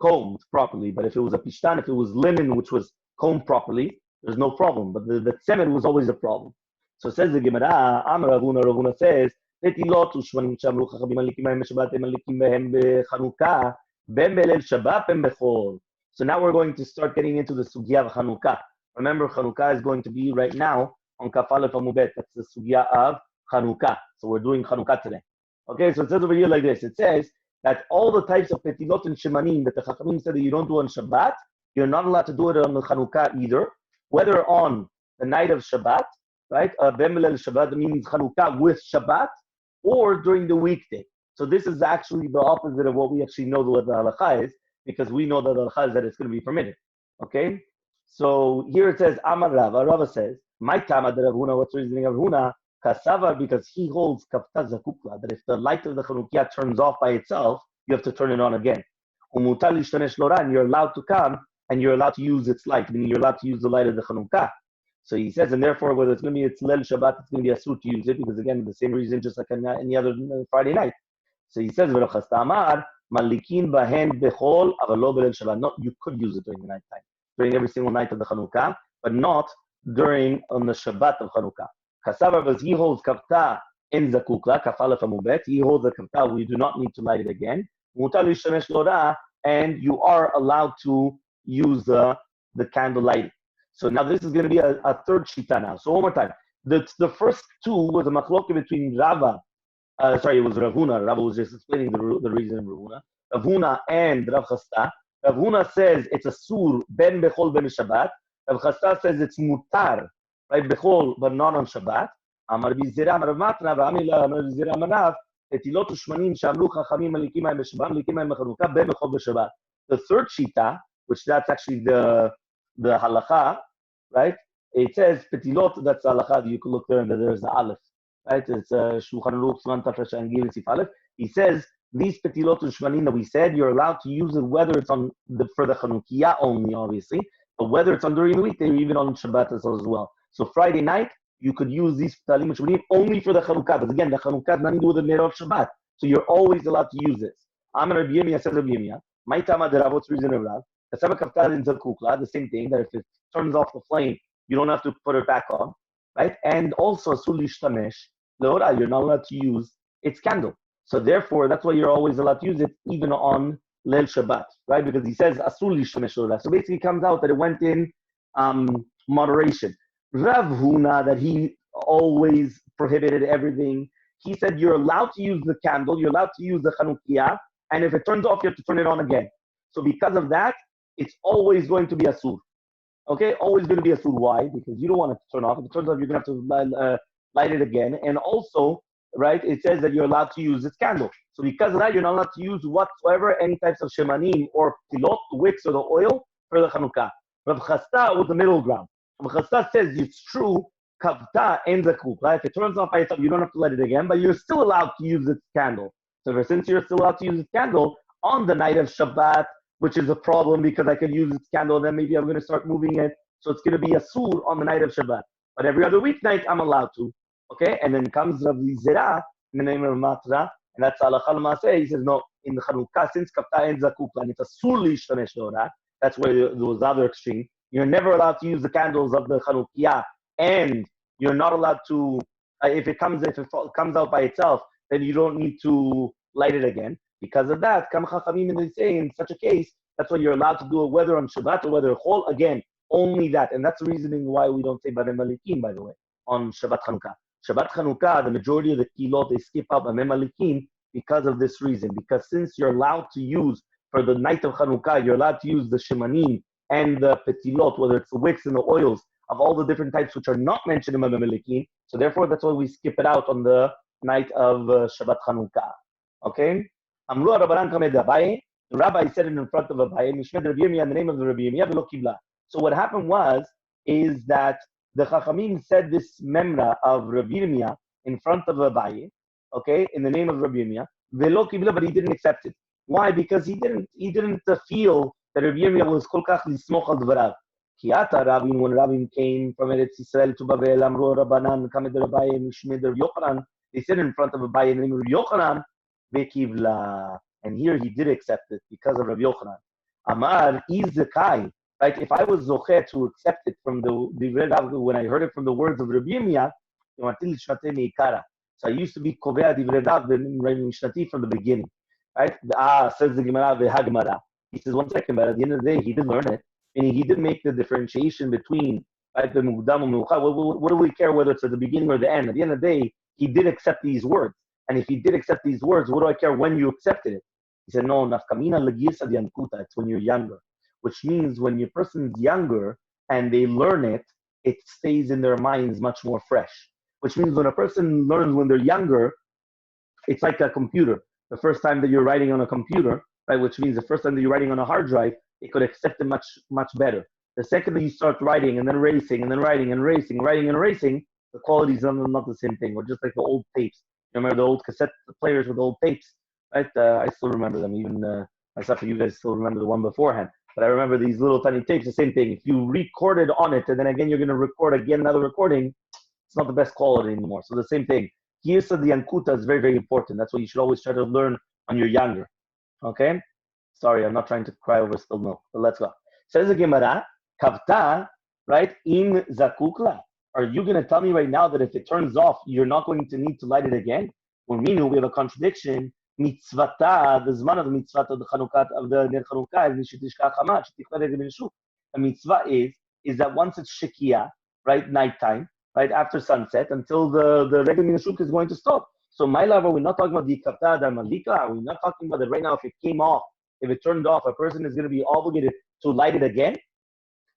combed properly. But if it was a pishtan, if it was linen, which was combed properly, there's no problem. But the tzemer was always a problem. So it says the Gemara, Amar Ravuna says, Petilot ushmanim shamru chachamim alikim b'hem b'Shabbat, em alikim b'hem b'Chanukah, ben b'Leil Shabbat, ben b'Chol. So now we're going to start getting into the sugya of Chanukah. Remember, Chanukah is going to be right now on Kaf Aleph Amud Bet. That's the sugya of Chanukah. So we're doing Chanukah today. Okay, so it says over here like this. It says that all the types of petilot and shemanim that the Chachamim said that you don't do on Shabbat, you're not allowed to do it on the Chanukah either, whether on the night of Shabbat, right? Ben B'Leil Shabbat means Chanukah with Shabbat, or during the weekday. So this is actually the opposite of what we actually know what the halakha is, because we know that the halakha is that it's going to be permitted. Okay? So here it says, Amar Rava. Rava says, my tama de Rav Huna, what's the reasoning of Huna? Kasava, because he holds kafta zakukla, that if the light of the Chanukiah turns off by itself, you have to turn it on again. Umutal ishtanesh loran, you're allowed to come, and you're allowed to use its light, meaning you're allowed to use the light of the Chanukiah. So he says, and therefore, whether it's going to be it's Leil Shabbat, it's going to be asur to use it, because again, the same reason, just like any other Friday night. So he says, V'lochasta amar, malikin bahen bechol, aval lo b'leil Shabbat. No, you could use it during the night time, during every single night of the Chanukah, but not on the Shabbat of Chanukah. Kasavar, because he holds kafta in zakukla, kafalef amubet, he holds the kafta, we do not need to light it again. Mutal yishtamesh lora, and you are allowed to use the candle lighting. So now this is going to be a third shita now. So one more time. The first two was a machloket between Rava, it was Rav Huna. Rava was just explaining the reason of Rav Huna. Rav Huna and Rav Chasta. Rav Huna says it's a sur ben bechol ben Shabbat. Rav Chasta says it's mutar, right, bechol, but not on Shabbat. Amar bizera Rav Matna, v'amila Amar bizera Manav, etilot ushmanim shamru chachamim alikim ha'im b'Shabbat, alikim ha'im b'Chanukah, ben bechol b'Shabbat. The third shita, which that's actually the halakha, right? It says petilot. That's the halakha. You can look there, and there's the aleph, right? It's Shulchan Aruch Siman Tafresh and Gil Sif Aleph. He says these petilot ushmanim that we said, you're allowed to use it whether it's on for the Chanukiah only, obviously, but whether it's on during the weekday or even on Shabbat as well. So Friday night you could use these petalim ushmanim only for the Chanukah. But again, the Chanukah has nothing to do with the Neder of Shabbat, so you're always allowed to use this. Amar Rabbi Yirmiyah says Rabbi Yirmiyah, my tama de Rav, what's the reason of Rav? The same thing, that if it turns off the flame, you don't have to put it back on, right? And also, you're not allowed to use its candle. So therefore, that's why you're always allowed to use it, even on Leil Shabbat, right? Because he says Asur Lishtamesh Lorah. So basically it comes out that it went in moderation. Rav Huna, that he always prohibited everything. He said you're allowed to use the candle, you're allowed to use the Chanukiah, and if it turns off, you have to turn it on again. So because of that, it's always going to be Asur. Okay, always going to be Asur. Why? Because you don't want it to turn off. If it turns off, you're going to have to light it again. And also, right, it says that you're allowed to use this candle. So because of that, you're not allowed to use whatsoever, any types of shemanim or pilot, wicks, or the oil for the Chanukah. Rav Chasta was the middle ground. Rav Chasta says it's true, kavta and zakuk, right? If it turns off by itself, you don't have to light it again, but you're still allowed to use this candle. So since you're still allowed to use this candle on the night of Shabbat, which is a problem because I could use this candle, then maybe I'm going to start moving it. So it's going to be Asur on the night of Shabbat. But every other weeknight, I'm allowed to. Okay? And then comes Rav Zera in the name of Matra, and that's Halakha L'Maaseh. He says, no, in the Chanukah, since Kafta and Zakuk, and it's Asur L'Ishtamesh Lorah, that's where there was the other extreme. You're never allowed to use the candles of the Chanukiah, and you're not allowed to, if it comes out by itself, then you don't need to light it again. Because of that, Kam Chachamim, they say in such a case, that's when you're allowed to do it, whether on Shabbat or whether Chol. Again, only that. And that's the reasoning why we don't say Bavem Malikim, by the way, on Shabbat Chanukah. Shabbat Chanukah, the majority of the kilot, they skip out Bavem Malikim because of this reason. Because since you're allowed to use, for the night of Chanukah, you're allowed to use the shemanim and the petilot, whether it's the wicks and the oils, of all the different types which are not mentioned in Bavem Malikim. So therefore, that's why we skip it out on the night of Shabbat Chanukah. Okay? Amru Rabbanan Kamed Abaye. The rabbi said it in front of Abaye, Mishmed Rabbi Yirmiyah, in the name of the Rabbi Yirmiyah, v'lo kibla. So what happened is that the Chachamim said this memra of Rabbi Yirmiyah in front of Abaye, okay, in the name of Rabbi Yirmiyah, v'lo kibla, but he didn't accept it. Why? Because he didn't feel that Rabbi Yirmiyah was kol kach lismoch al dvarav. Kiata Rabin, when Rabin came from Eretz Yisrael to Babel, Amru Rabbanan Kamed Abaye, Mishmed Rabbi Yochanan, they said in front of Abaye in the name of Rabbi Yochanan, v'kibla. And here he did accept it because of Rabbi Yochanan. Amar Izakai, right? If I was Zocher to accept it from when I heard it from the words of Rabbi Yirmiyah, so I used to be Kovea Divrei Rav Mishnati from the beginning, right? Says the Gemara, v'hagmara. He says, 1 second, but at the end of the day, he did learn it. Meaning he did make the differentiation between, right, the Mugdam and Meuchar. What do we care whether it's at the beginning or the end? At the end of the day, he did accept these words. And if he did accept these words, what do I care when you accepted it? He said, no, nafkamina legisa diankuta. It's when you're younger. Which means when your person's younger and they learn it, it stays in their minds much more fresh. Which means when a person learns when they're younger, it's like a computer. The first time that you're writing on a computer, right, which means the first time that you're writing on a hard drive, it could accept it much, much better. The second that you start writing and then racing and then writing and racing, the quality is not the same thing. Or just like the old tapes. Remember the old cassette players with old tapes, right? I still remember them. Even myself, you guys still remember the one beforehand. But I remember these little tiny tapes, the same thing. If you recorded on it and then again you're going to record again another recording, it's not the best quality anymore. So the same thing. Girsa the Yankuta is very, very important. That's why you should always try to learn when you're younger. Okay? Sorry, I'm not trying to cry over spilled milk, but let's go. Says the Gemara, Kavta, right? In Zakukla. Are you going to tell me right now that if it turns off, you're not going to need to light it again? Or meaning we have a contradiction. Mitzvata, the zman of the mitzvata of the Chanukah of the Ner Chanukah is Nishitishka Chamad, the mitzvah is that once it's Shekia, right, nighttime, right, after sunset, until the regular Minashuk is going to stop. So my love, we're not talking about the Kavta, the Malika, we're not talking about that right now. If it came off, if it turned off, a person is going to be obligated to light it again.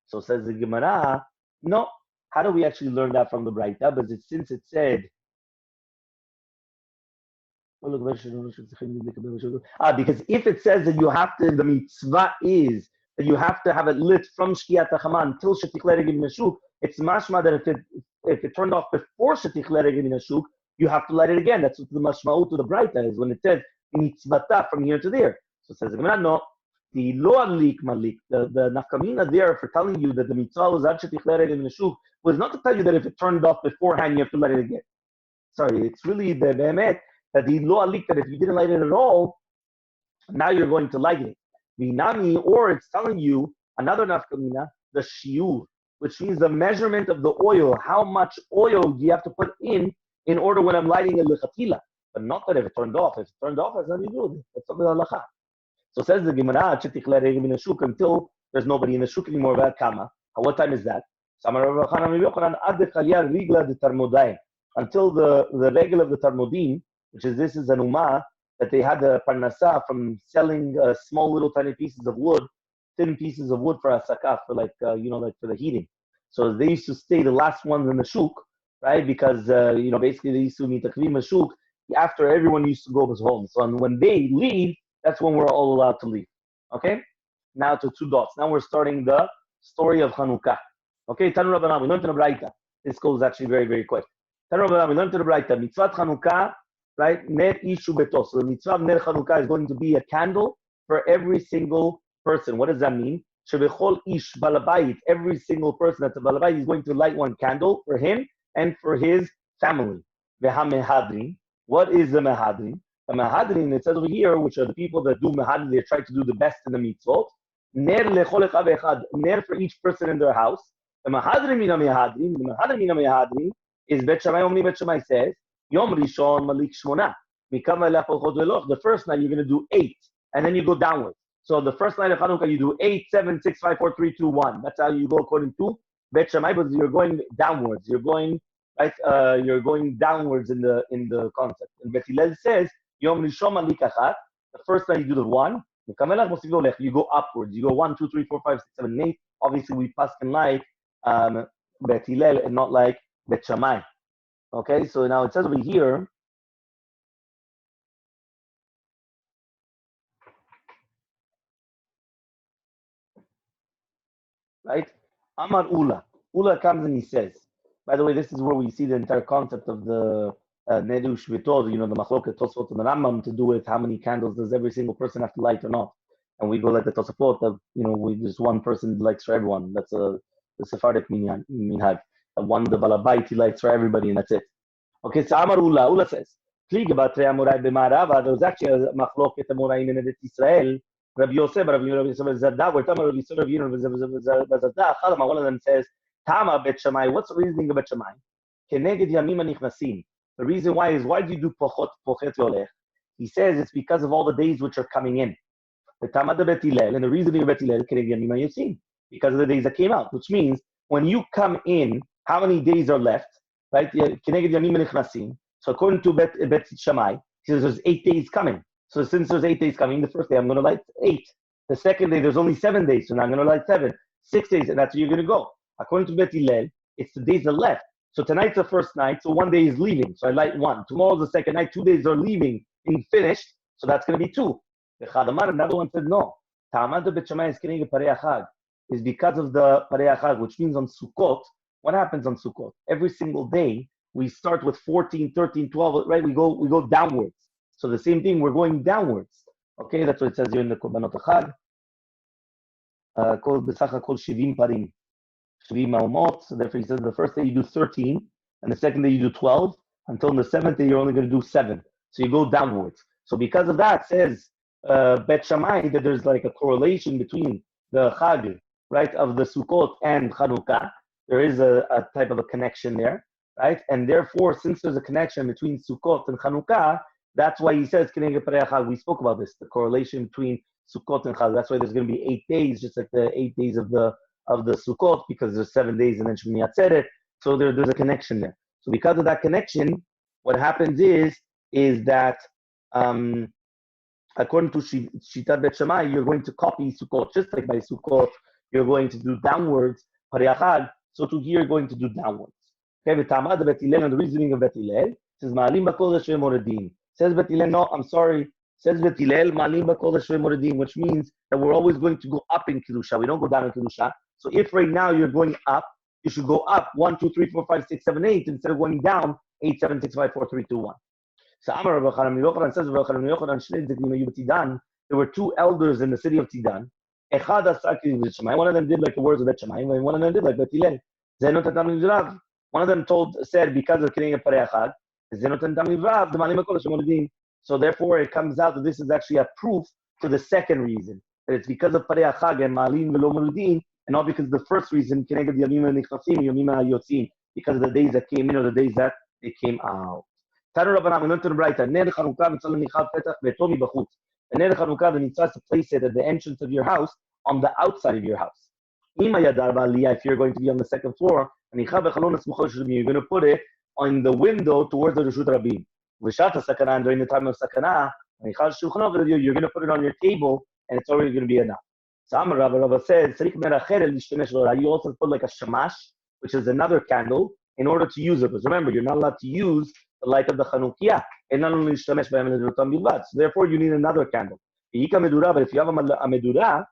So says the Gemara, no. How do we actually learn that from the Braita? But since it said, because if it says that you have to, the mitzvah is that you have to have it lit from Shkiyat HaChama until Shetikh in Nashuk, it's mashma that if it turned off before Shetikh in Nashuk, you have to light it again. That's what the mashma'ut to the Braita is when it says mitzvata from here to there. So it says, no. The lo'alik malik, the nafkamina there for telling you that the mitzvah was ad shetikh in Nashuk was not to tell you that if it turned off beforehand, you have to light it again. Sorry, it's really the be'emet that the lo'alik, that if you didn't light it at all, now you're going to light it. Vinami, or it's telling you another nafkamina, the shiur, which means the measurement of the oil, how much oil do you have to put in order when I'm lighting a lechatila. But not that if it turned off. If it turned off, that's not you do. That's something halacha. So says the Gemara, until there's nobody in the shuk anymore. What time is that? Until the regel of the Tarmodim, which is this is an ummah, that they had the parnasa from selling small little tiny pieces of wood, thin pieces of wood for asakah, for like for the heating. So they used to stay the last ones in the shuk, right? Because basically they used to meet the kvim shuk after everyone used to go home. So when they leave, that's when we're all allowed to leave. Okay. Now to two dots. Now we're starting the story of Hanukkah. Okay. Tanu Rabbanan, we learned in the Braita. This goes actually very, very quick. Tanu Rabbanan, we learned in the Braita. Mitzvat Hanukkah, right? Ner ishu betos. So the mitzvah of Ner Hanukkah is going to be a candle for every single person. What does that mean? Shebechol ish balabayit. Every single person that's a balabayit is going to light one candle for him and for his family. Vehamehadrin. What is the mehadrin? The mehadrin, it says over here, which are the people that do mehadrin, they try to do the best in the mitzvot. Ner lechol echad echad. Ner for each person in their house. The mehadrin mina mehadrin. The mehadrin mina mehadrin is Bet Shammai. Only Bet Shammai says Yom Rishon Malik Shmona. The first night you're going to do 8, and then you go downwards. So the first night of Hanukkah you do 8, 7, 6, 5, 4, 3, 2, 1. That's how you go according to Bet Shammai, but you're going downwards. You're going you're going downwards in the concept. And Bet Hillel says Yom Rishon Malik Achat. The first night you do the 1. You go upwards. You go 1, 2, 3, 4, 5, 6, 7, 8. Obviously we pass in like Bet Hillel and not like Bet Shammai. Okay, so now it says over here, right? Amar Ula. Ula comes and he says, by the way, this is where we see the entire concept of the Nedu Shvitod, the Machloket Tosfot and the Rambam, to do with how many candles does every single person have to light or not. And we go like the Tosafot of, just one person lights for everyone. That's the Sephardic minhag. One, the Balabait, he lights for everybody, and that's it. Okay, so Amar Ula. Ula says, there was actually a Machloket Amoraim in Eretz Israel. Rabbi Yosef, Rabbi Yosef Zadda, where Tama Rabbi Yosef, Zadda, one of them says, Tama Bet Shammai. What's the reasoning of Bet Shammai? Keneged Yamim Nichnasim. The reason why is, why do you do Pochet Yolech? He says it's because of all the days which are coming in. The Tama de Bet Hillel, and the reasoning of Bet Hillel, Keneged Yamim Yotzim, because of the days that came out, which means when you come in, how many days are left? Right? Keneged Yamim Nichnasim. So according to Bet Shammai, he says there's 8 days coming. So since there's 8 days coming, the first day I'm going to light 8. The second day there's only 7 days, so now I'm going to light 7. 6 days, and that's where you're going to go. According to Bet Hillel, it's the days that left. So tonight's the first night, so 1 day is leaving, so I light 1. Tomorrow's the second night, 2 days are leaving and finished, so that's going to be 2. The Chadamar, another one said no. Ta'amad Bet Shammai is getting a Parei Achag, is because of the Parei Achag, which means on Sukkot. What happens on Sukkot? Every single day we start with 14, 13, 12, right? We go downwards. So the same thing, we're going downwards. Okay, that's what it says here in the Korbanot Achag. Called B'sacha called Shivim Parim. Shivim Malmot. So therefore he says the first day you do 13, and the second day you do 12, until the 7th day you're only going to do 7. So you go downwards. So because of that, says Bet Shammai, that there's like a correlation between the Chag, right, of the Sukkot and Chanukah. There is a type of a connection there, right? And therefore, since there's a connection between Sukkot and Chanukah, that's why he says, we spoke about this, the correlation between Sukkot and Chag. That's why there's going to be 8 days, just like the 8 days of the Sukkot, because there's 7 days and then Shmini Atzeret. So there's a connection there. So because of that connection, what happens is that according to Shitat Bet Shammai, you're going to copy Sukkot, just like by Sukkot, you're going to do downwards, Parei Achag, so to here you're going to do downwards. Okay, v'tamad Bet Hillel, and the reasoning of Bet Hillel says Ma'alim b'kodesh ve'moredim. Says Bet Hillel, no, I'm sorry. Says Bet Hillel, Ma'alim b'kodesh ve'moredim, which means that we're always going to go up in Kedusha. We don't go down in Kedusha. So if right now you're going up, you should go up 1, 2, 3, 4, 5, 6, 7, 8 instead of going down 8, 7, 6, 5, 4, 3, 2, 1. So Amar Rabbi Chanan Yochanan says Rabbi Chanan Yochanan, there were 2 elders in the city of Tidan. One of them did like the words of Bet Shammai, and one of them did like Bet Hillel. One of them said because of Kinei Parei Achag, so therefore it comes out that this is actually a proof to the second reason, that it's because of Parei Achag and Ma'alim v'lo Moridin, and not because of the first reason, Kineged Yamim Nichnasim, Yomim Yotzim, because of the days that came in or the days that they came out. Tanu Rabbanan, we learned to the Braita, Ner Chanukah v'tzal nichav petach ve'to mibachutz. The Ner Chanukah, the mitzvah is to place it at the entrance of your house on the outside of your house. If you're going to be on the second floor, you're going to put it on the window towards the Rishut Rabim. During the time of Sakana, you're going to put it on your table, and it's already going to be enough. So Rava says, you also put like a shamash, which is another candle, in order to use it. Because remember, you're not allowed to use the light of the Chanukiah. So therefore, you need another candle. But if you have a medura,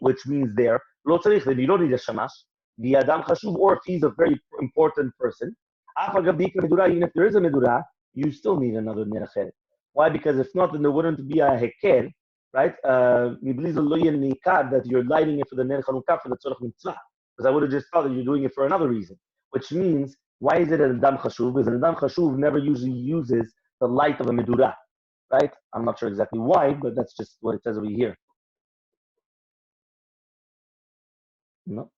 which means there, you don't need a shamash. The Adam Chashuv, or if he's a very important person, even if there is a medura, you still need another ner acheret. Why? Because if not, then there wouldn't be a heker, right? That you're lighting it for the ner chanukah for the tzorach mitzvah. Because I would have just thought that you're doing it for another reason. Which means, why is it an Adam Chashuv? Because an Adam Chashuv never usually uses the light of a medura, right? I'm not sure exactly why, but that's just what it says over here. No.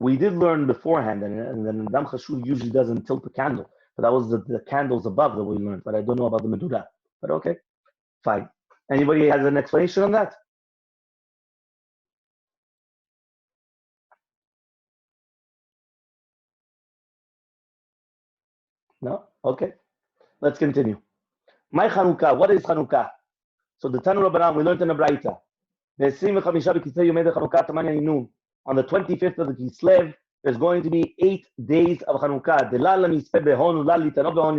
We did learn beforehand, and then Adam Chashuv usually doesn't tilt the candle. But that was the candles above that we learned. But I don't know about the medura. But okay, fine. Anybody has an explanation on that? No? Okay. Let's continue. My Chanukah. What is Chanukah? So the Tanu Rabbanan, we learned in the Braita. On the 25th of the Kislev, there's going to be 8 days of Chanukah. You're not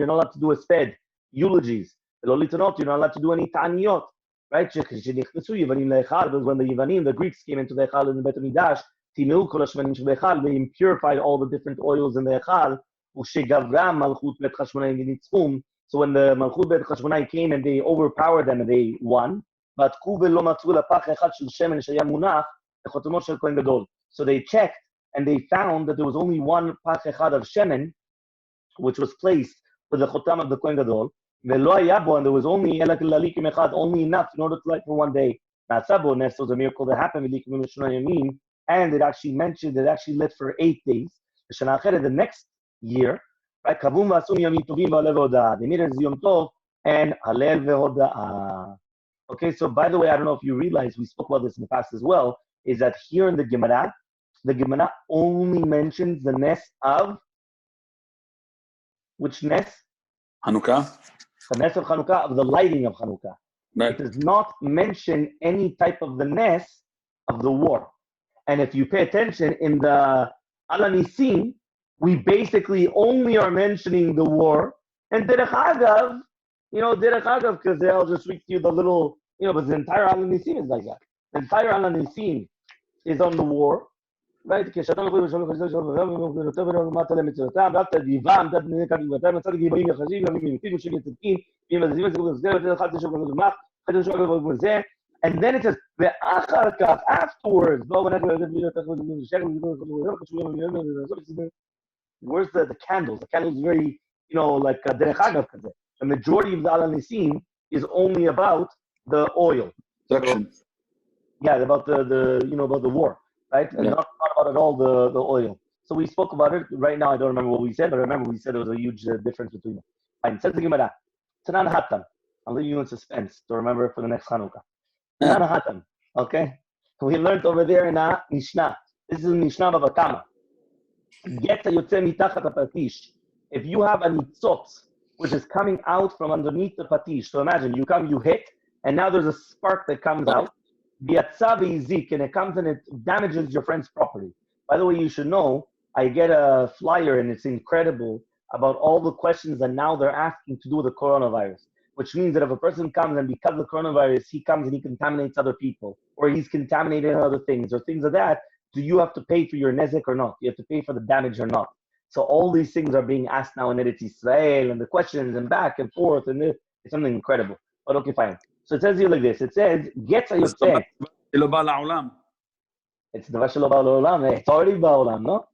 allowed to do a sped, eulogies. You're not allowed to do any ta'aniyot. Right? Because when the Yevanim, the Greeks came into the Echal in the Bet Midrash, they impurified all the different oils in the Echal. So when the Malchut Bet Chashmonai came and they overpowered them and they won, but so they checked and they found that there was only one pach echad of shemen, which was placed for the chotam of the Kohen Gadol, and there was only enough in order to light for one day. This was a miracle that happened, and it actually mentioned it actually lit for 8 days. The next year, right? They made it as Yom Tov and Halel ve'hoda'ah. Okay, so by the way, I don't know if you realize, we spoke about this in the past as well, is that here in the Gemara only mentions the Nes of, which Nes? Hanukkah. The Nes of Hanukkah, of the lighting of Hanukkah. Right. It does not mention any type of the Nes of the war. And if you pay attention, in the Alanisim, we basically only are mentioning the war. And Derech Agav, because they'll just read you the little, but the entire Alanisim is like that. The entire Alanisim is on the war, right? And then it says, afterwards, where's the candles? The candles is very, like Derech Agav. The majority of the Alanisim is only about the oil. Section. So, yeah, about about the war, right? And not about at all the oil. So we spoke about it. Right now, I don't remember what we said, but I remember we said there was a huge difference between them. Fine. Says the Gemara. Tanan Hatam. I'll leave you in suspense to remember for the next Hanukkah. Tanan Hatam. Okay? We learned over there in a Mishnah. This is Mishnah Bava Kama. Get yotze mitachat hapatish. If you have a nitzot, which is coming out from underneath the patish. So imagine, you hit, and now there's a spark that comes out. And it comes and it damages your friend's property. By the way, you should know, I get a flyer and it's incredible about all the questions that now they're asking to do with the coronavirus, which means that if a person comes and because of the coronavirus, he comes and he contaminates other people, or he's contaminated other things, or things like that, do you have to pay for your nezek or not? You have to pay for the damage or not? So all these things are being asked now in Eretz Yisrael, and the questions and back and forth, and it's something incredible. But okay, fine. So it says here like this. It says, "Get a yotzeh." It's the Vashelo Ba'olam. It's already Ba'olam, no?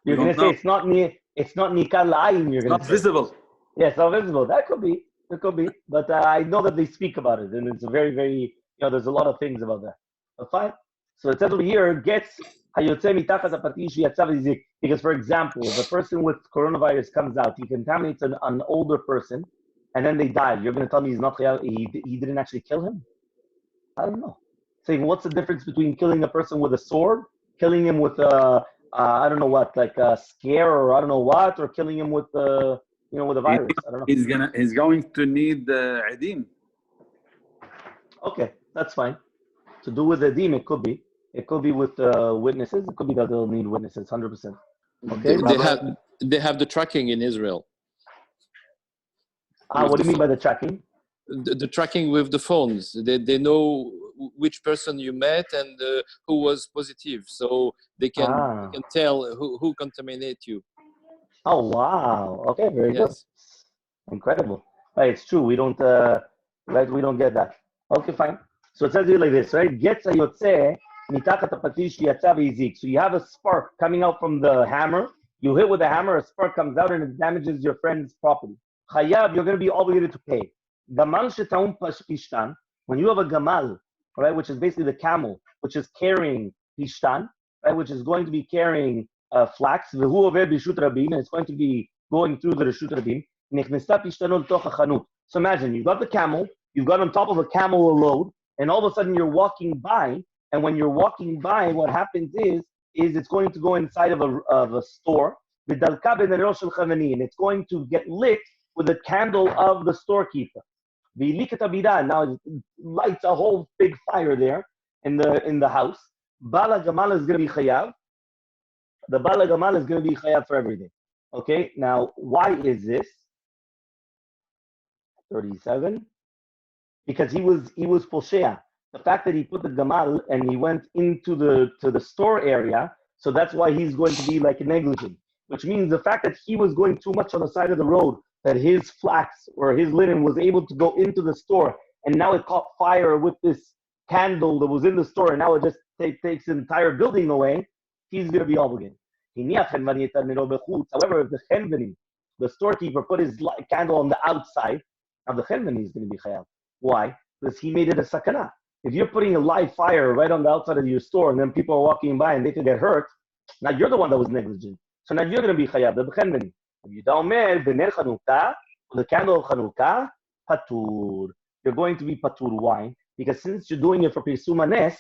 You're going to say it's not Nikar La'ayim. You're going to say. Not visible. Yeah, it's not visible. That could be. It could be. But I know that they speak about it, and it's very, very. There's a lot of things about that. But fine. So it says over here, "Gets hayotzeh mitachat hapatish yatzav izik." Because, for example, if a person with coronavirus comes out, he contaminates an older person. and then they died. You're going to tell me he's not chayav, he didn't actually kill him? I don't know. Saying what's the difference between killing a person with a sword, killing him with a I don't know what, like a scare or I don't know what, or killing him with with a virus. I don't know. He's going to need edim. Okay, that's fine. To do with edim, it could be. It could be with witnesses. It could be that they'll need witnesses, 100%. Okay. They have the tracking in Israel. What do you mean by the tracking? The tracking with the phones. They know which person you met and who was positive, so they can tell who contaminate you. Oh wow! Okay, very good. Incredible. Right, it's true. We don't we don't get that. Okay, fine. So it says here like this, right? Getza yotze mitachat hapatish yatsa v'yizik. So you have a spark coming out from the hammer. You hit with a hammer, a spark comes out and it damages your friend's property. Chayav, you're going to be obligated to pay. Gamal shetaum pishtan. When you have a gamal, right, which is basically the camel, which is carrying pishtan, right, which is going to be carrying flax. V'hu over b'shut rabim, and it's going to be going through the reshut rabim. So imagine you got the camel, you've got on top of a camel a load, and all of a sudden you're walking by, and when you're walking by, what happens is it's going to go inside of a store, and it's going to get lit with the candle of the storekeeper. Now it lights a whole big fire there in the house. Bala Gamal is going to be chayav. The Bala Gamal is going to be chayav for everything. Okay, now why is this? 37. Because he was poshea. The fact that he put the gamal and he went into the store area, so that's why he's going to be like negligent. Which means the fact that he was going too much on the side of the road, that his flax or his linen was able to go into the store, and now it caught fire with this candle that was in the store, and now it just takes the entire building away, he's going to be obligated. However, if the chenveni, the storekeeper, put his candle on the outside, now the chenveni is going to be chayav. Why? Because he made it a sakana. If you're putting a live fire right on the outside of your store, and then people are walking by and they could get hurt, now you're the one that was negligent. So now you're going to be chayav, the chenveni. If you don't make the ner Chanukah, the candle of Chanukah, patur. You're going to be patur. Why? Because since you're doing it for Pirsuma Nes,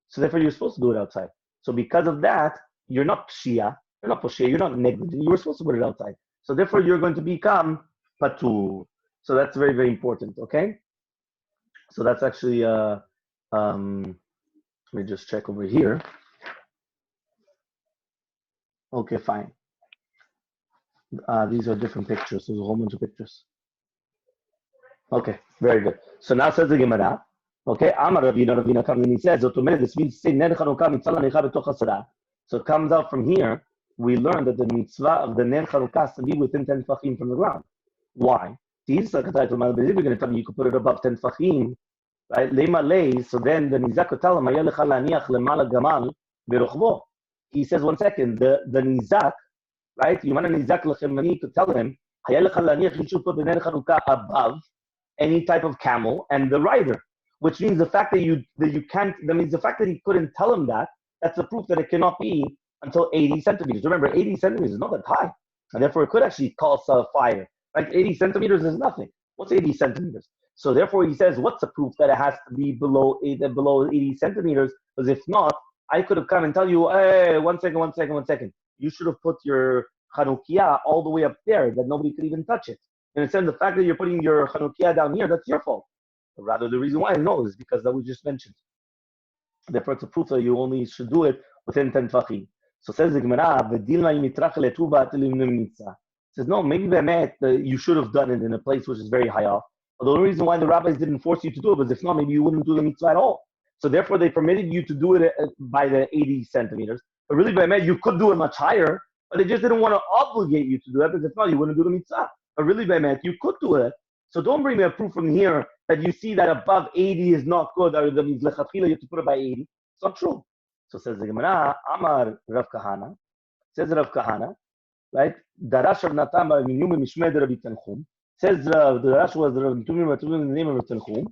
so therefore you're supposed to do it outside. So because of that, you're not pshia, you're not poshia, you're not negligent. You were supposed to put it outside. So therefore you're going to become patur. So that's very, very important, okay? So that's actually, let me just check over here. Okay, fine. These are different pictures. There's a whole bunch of pictures. Okay, very good. So now says the Gemara. Okay, Amar Ravina comes and he says, this means say Ner Chanukah mitzvah lecha betoch hasara. So it comes out from here. We learn that the mitzvah of the Ner Chanukah has to be within 10 tefachim from the ground. Why? If you're going to tell me you could put it above 10 tefachim, right? Lema lei. So then the nizak will tell him, "Hayah lecha laniach lemala gamal berochvo." He says, one second, the nizak. Right? You want a nizak lechemani to tell him, he should put the ner chanukah above any type of camel and the rider. Which means the fact that you can't, that means the fact that he couldn't tell him that's the proof that it cannot be until 80 centimeters. Remember, 80 centimeters is not that high. And therefore it could actually cause a fire. Right? 80 centimeters is nothing. What's 80 centimeters? So therefore he says, what's the proof that it has to be below 80 centimeters? Because if not, I could have come and tell you, hey, one second. You should have put your Chanukiah all the way up there that nobody could even touch it. And instead, the fact that you're putting your Chanukiah down here, that's your fault. But rather, the reason why I know is because that we just mentioned. Therefore, it's a proof that you only should do it within 10 tefachim. So says the Gemara, says, no, maybe you should have done it in a place which is very high off. But the only reason why the rabbis didn't force you to do it was if not, maybe you wouldn't do the mitzvah at all. So therefore, they permitted you to do it by the 80 centimeters. But really, by you could do it much higher, but they just didn't want to obligate you to do that because if not, you wouldn't do the mitzvah. But really, by you could do it. So don't bring me a proof from here that you see that above 80 is not good, or that means lechatchila you have to put it by 80. It's not true. So says the Gemara, Amar Rav Kahana, says Rav Kahana, right? Darash Rav Natan bar Yumi Mishmed Rabbi Tanchum. Says the Darash was Rav Yumi in the name of Rav Tanchum.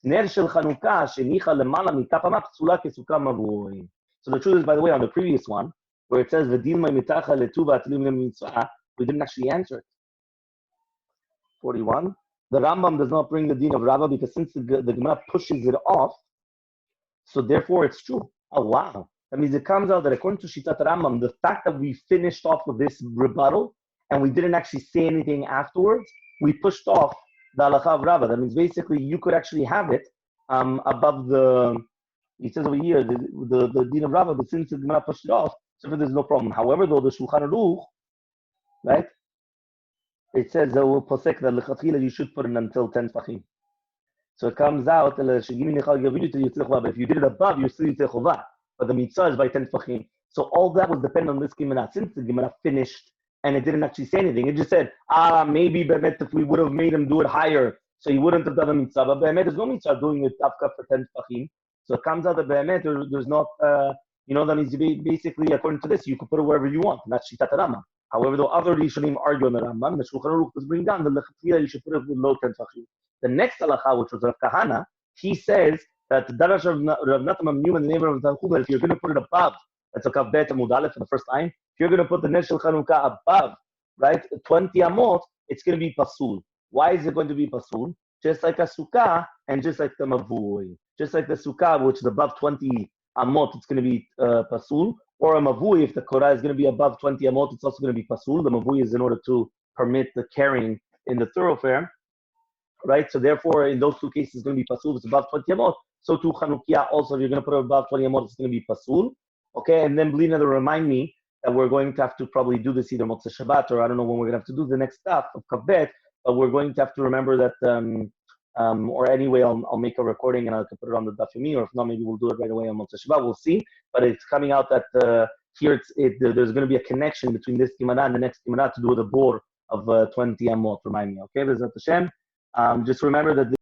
Ner shel Chanukah shenicha lemala mitapama psula kesukah mavurim. So the truth is, by the way, on the previous one, where it says, we didn't actually answer it. 41. The Rambam does not bring the din of Rava because since the Gemara pushes it off, so therefore it's true. Oh, wow. That means it comes out that according to Shitat Rambam, the fact that we finished off with this rebuttal and we didn't actually say anything afterwards, we pushed off the halacha of Rava. That means basically you could actually have it above the, it says over here, the din of Rava, but since the Gemara pushed it off, so there's no problem. However, though, the Shulchan Aruch, right, it says that lechatchila you should put it until 10 tefachim. So it comes out, but if you did it above, you're still Yitzei Chovah. But the mitzvah is by 10 tefachim. So all that was dependent on this Gemara. Since the Gemara finished and it didn't actually say anything, it just said, maybe Be'emet, if we would have made him do it higher, so he wouldn't have done the mitzvah. But Be'emet, there's no mitzvah doing it afka for 10 tefachim. So it comes out that Be'emet, there's not, that means basically, according to this, you could put it wherever you want. And that's Shitat Rambam. However, the other Rishonim argue on the Rambam. The Shulchan Aruch does bring down the lechatchila you should put it below 10 tefachim. The next halacha, which was Rav Kahana, he says that the Darash of Rav Natan Amnu in the name of Rav Tanchuma, if you're going to put it above, that's a Kavbet Amud Aleph for the first time, if you're going to put the Neshel Chanukah above, right, 20 amot, it's going to be pasul. Why is it going to be pasul? Just like a sukkah and just like the mavui. Just like the sukkah, which is above 20 amot, it's going to be pasul. Or a mavui, if the korah is going to be above 20 amot, it's also going to be pasul. The mavui is in order to permit the carrying in the thoroughfare. Right, so therefore, in those two cases, it's going to be pasul. It's above 20 amot. So to Chanukiah also, if you're going to put it above 20 amot, it's going to be pasul. Okay, and then Blina to remind me that we're going to have to probably do this either Masechet Shabbat or I don't know when we're going to have to do the next stuff of Kavbet, but we're going to have to remember that, or anyway, I'll make a recording and I'll put it on the Daf Yomi, or if not, maybe we'll do it right away on Masechet Shabbat. We'll see. But it's coming out that here there's going to be a connection between this Gemara and the next Gemara to do with a bor of 20 amot. Remind me, okay? B'ezrat Hashem. Just remember that